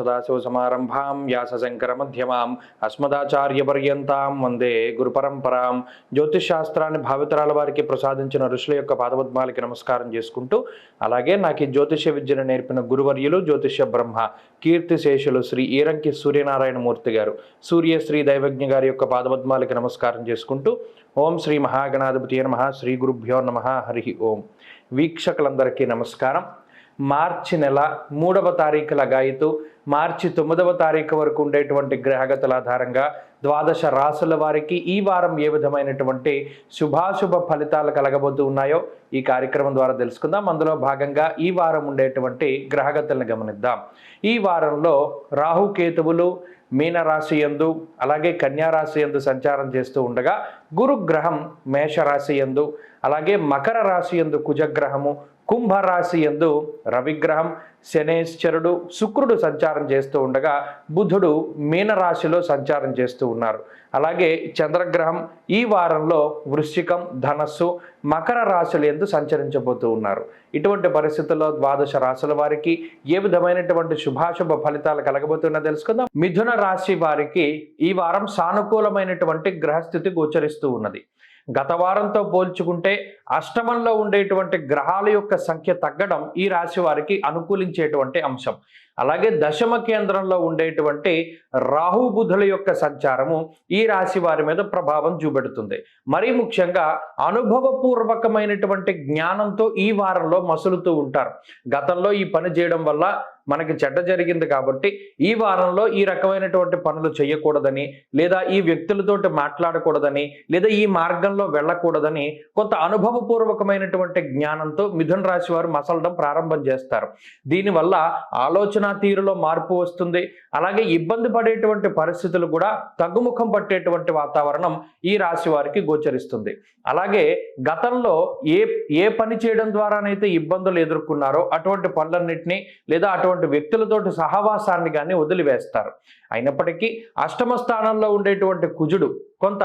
సదాశివసమారంభాం వ్యాసశంకరమధ్యమాం అస్మదాచార్యపర్యంతాం వందే గురుపరంపరాం. జ్యోతిష్ శాస్త్రాన్ని భావితరాల వారికి ప్రసాదించిన ఋషుల యొక్క పాదపద్మాలకి నమస్కారం చేసుకుంటూ, అలాగే నాకు ఈ జ్యోతిష విద్యను నేర్పిన గురువర్యులు జ్యోతిష బ్రహ్మ కీర్తిశేషులు శ్రీ ఈరంకి సూర్యనారాయణమూర్తి గారు, సూర్యశ్రీ దైవజ్ఞ గారి యొక్క పాదపద్మాలకి నమస్కారం చేసుకుంటూ, ఓం శ్రీ మహాగణాధిపతి నమః, శ్రీ గురుభ్యో నమః, హరి ఓం. వీక్షకులందరికీ నమస్కారం. మార్చి నెల 3వ తారీఖు లగాయితూ మార్చి 9వ తారీఖు వరకు ఉండేటువంటి గ్రహగతుల ఆధారంగా ద్వాదశ రాశుల వారికి ఈ వారం ఏ విధమైనటువంటి శుభాశుభ ఫలితాలు కలగబోతూ ఉన్నాయో ఈ కార్యక్రమం ద్వారా తెలుసుకుందాం. అందులో భాగంగా ఈ వారం ఉండేటువంటి గ్రహగతులను గమనిద్దాం. ఈ వారంలో రాహుకేతువులు మీనరాశి యందు అలాగే కన్యారాశి యందు సంచారం చేస్తూ ఉండగా, గురుగ్రహం మేషరాశి యందు అలాగే మకర రాశి యందు కుజగ్రహము, కుంభరాశి యందు రవిగ్రహం, శనేశ్వరుడు, శుక్రుడు సంచారం చేస్తూ ఉండగా బుధుడు మీనరాశిలో సంచారం చేస్తూ ఉన్నారు. అలాగే చంద్రగ్రహం ఈ వారంలో వృశ్చికం, ధనస్సు, మకర రాశులు యందు సంచరించబోతూ ఉన్నారు. ఇటువంటి పరిస్థితుల్లో ద్వాదశ రాశుల వారికి ఏ విధమైనటువంటి శుభాశుభ ఫలితాలు కలగబోతున్నా తెలుసుకుందాం. మిథున రాశి వారికి ఈ వారం సానుకూలమైనటువంటి గ్రహస్థితి గోచరిస్తూ ఉన్నది. గత వారంతో పోల్చుకుంటే అష్టమంలో ఉండేటువంటి గ్రహాల యొక్క సంఖ్య తగ్గడం ఈ రాశి వారికి అనుకూలించేటువంటి అంశం. అలాగే దశమ కేంద్రంలో ఉండేటువంటి రాహు బుధుల యొక్క సంచారము ఈ రాశి వారి మీద ప్రభావం చూపెడుతుంది. మరీ ముఖ్యంగా అనుభవపూర్వకమైనటువంటి జ్ఞానంతో ఈ వారంలో మసులుతూ ఉంటారు. గతంలో ఈ పని చేయడం వల్ల మనకి చెడ్డ జరిగింది కాబట్టి ఈ వారంలో ఈ రకమైనటువంటి పనులు చేయకూడదని, లేదా ఈ వ్యక్తులతోటి మాట్లాడకూడదని, లేదా ఈ మార్గంలో వెళ్ళకూడదని కొంత అనుభవపూర్వకమైనటువంటి జ్ఞానంతో మిథున రాశి వారు మసలడం ప్రారంభం చేస్తారు. దీనివల్ల ఆలోచన తీరులో మార్పు వస్తుంది. అలాగే ఇబ్బంది పడేటువంటి పరిస్థితులు కూడా తగ్గుముఖం పట్టేటువంటి వాతావరణం ఈ రాశి వారికి గోచరిస్తుంది. అలాగే గతంలో ఏ పని చేయడం ద్వారానైతే ఇబ్బందులు ఎదుర్కొన్నారో అటువంటి పనులన్నింటినీ లేదా అటువంటి వ్యక్తులతోటి సహవాసాన్ని కానీ వదిలివేస్తారు. అయినప్పటికీ అష్టమ స్థానంలో ఉండేటువంటి కుజుడు కొంత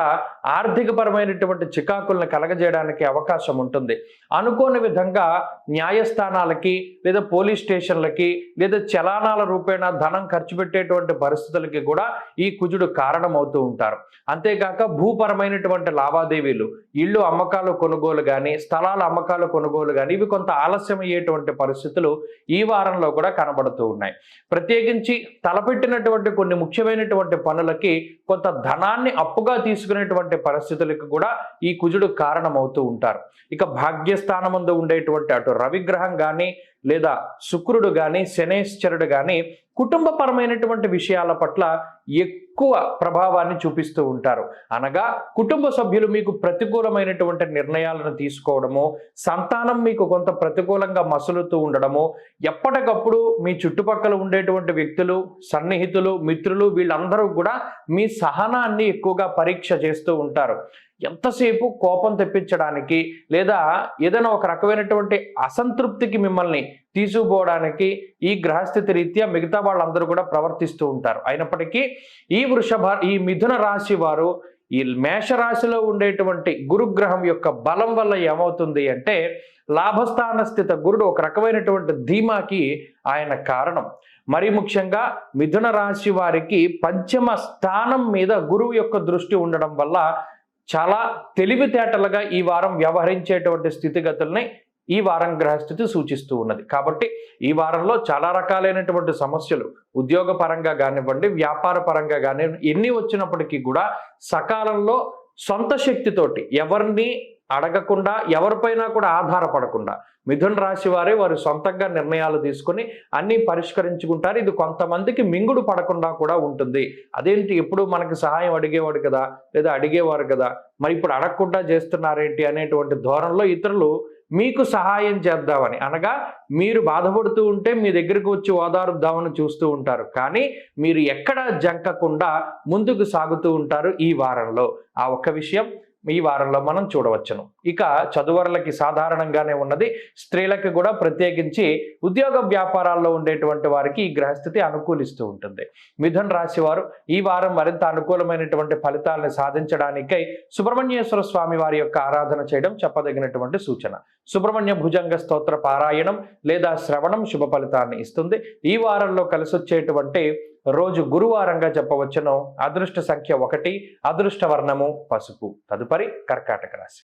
ఆర్థికపరమైనటువంటి చికాకులను కలగజేయడానికి అవకాశం ఉంటుంది. అనుకోని విధంగా న్యాయస్థానాలకి లేదా పోలీస్ స్టేషన్లకి లేదా చలానాల రూపేణా ధనం ఖర్చు పెట్టేటువంటి పరిస్థితులకి కూడా ఈ కుజుడు కారణమవుతూ ఉంటారు. అంతేకాక భూపరమైనటువంటి లావాదేవీలు, ఇళ్ళు అమ్మకాలు కొనుగోలు కానీ, స్థలాల అమ్మకాలు కొనుగోలు కానీ ఇవి కొంత ఆలస్యం అయ్యేటువంటి పరిస్థితులు ఈ వారంలో కూడా కనబడుతూ ఉన్నాయి. ప్రత్యేకించి తలపెట్టినటువంటి కొన్ని ముఖ్యమైనటువంటి పనులకి కొంత ధనాన్ని అప్పుగా తీసుకునేటువంటి పరిస్థితులకు కూడా ఈ కుజుడు కారణమవుతూ ఉంటారు. ఇక భాగ్యస్థానమందు ఉండేటువంటి అటు రవిగ్రహం కానీ లేదా శుక్రుడు కానీ శనేశ్వరుడు కానీ కుటుంబపరమైనటువంటి విషయాల పట్ల ఎక్కువ ప్రభావాన్ని చూపిస్తూ ఉంటారు. అనగా కుటుంబ సభ్యులు మీకు ప్రతికూలమైనటువంటి నిర్ణయాలను తీసుకోవడము, సంతానం మీకు కొంత ప్రతికూలంగా మసులుతూ ఉండడము, ఎప్పటికప్పుడు మీ చుట్టుపక్కల ఉండేటువంటి వ్యక్తులు, సన్నిహితులు, మిత్రులు వీళ్ళందరూ కూడా మీ సహనాన్ని ఎక్కువగా పరీక్ష చేస్తూ ఉంటారు. ఎంతసేపు కోపం తెప్పించడానికి లేదా ఏదైనా ఒక రకమైనటువంటి అసంతృప్తికి మిమ్మల్ని తీసుకుపోవడానికి ఈ గ్రహస్థితి రీత్యా మిగతా వాళ్ళందరూ కూడా ప్రవర్తిస్తూ ఉంటారు. అయినప్పటికీ ఈ మిథున రాశి వారు ఈ మేషరాశిలో ఉండేటువంటి గురుగ్రహం యొక్క బలం వల్ల ఏమవుతుంది అంటే, లాభస్థాన స్థిత గురుడు ఒక రకమైనటువంటి ధీమాకి ఆయన కారణం. మరి ముఖ్యంగా మిథున రాశి వారికి పంచమ స్థానం మీద గురువు యొక్క దృష్టి ఉండడం వల్ల చాలా తెలివితేటలుగా ఈ వారం వ్యవహరించేటువంటి స్థితిగతుల్ని ఈ వారం గ్రహస్థితి సూచిస్తూ ఉన్నది. కాబట్టి ఈ వారంలో చాలా రకాలైనటువంటి సమస్యలు ఉద్యోగ పరంగా కానివ్వండి, వ్యాపార పరంగా కానివ్వండి, ఎన్ని వచ్చినప్పటికీ కూడా సకాలంలో సొంత శక్తితోటి ఎవరిని అడగకుండా, ఎవరిపైనా కూడా ఆధారపడకుండా మిథున రాశి వారు సొంతంగా నిర్ణయాలు తీసుకొని అన్నీ పరిష్కరించుకుంటారు. ఇది కొంతమందికి మింగుడు పడకుండా కూడా ఉంటుంది. అదేంటి, ఎప్పుడు మనకి సహాయం అడిగేవాడు కదా లేదా అడిగేవారు కదా, మరి ఇప్పుడు అడగకుండా చేస్తున్నారేంటి అనేటువంటి ధోరణిలో ఇతరులు మీకు సహాయం చేద్దామని, అనగా మీరు బాధపడుతూ ఉంటే మీ దగ్గరికి వచ్చి ఓదారుద్దామని చూస్తూ ఉంటారు. కానీ మీరు ఎక్కడ జంకకుండా ముందుకు సాగుతూ ఉంటారు ఈ వారంలో. ఆ ఒక్క విషయం ఈ వారంలో మనం చూడవచ్చును. ఇక చదువరులకి సాధారణంగానే ఉన్నది, స్త్రీలకు కూడా ప్రత్యేకించి ఉద్యోగ వ్యాపారాల్లో ఉండేటువంటి వారికి ఈ గ్రహస్థితి అనుకూలిస్తూ ఉంటుంది. మిథున రాశి వారు ఈ వారం మరింత అనుకూలమైనటువంటి ఫలితాలను సాధించడానికై సుబ్రహ్మణ్యేశ్వర స్వామి వారి యొక్క ఆరాధన చేయడం చెప్పదగినటువంటి సూచన. సుబ్రహ్మణ్య భుజంగ స్తోత్ర పారాయణం లేదా శ్రవణం శుభ ఫలితాన్ని ఇస్తుంది. ఈ వారంలో కలిసొచ్చేటువంటి రోజు గురువారంగా చెప్పవచ్చును. అదృష్ట సంఖ్య 1, అదృష్ట వర్ణము పసుపు. తదుపరి కర్కాటక రాశి.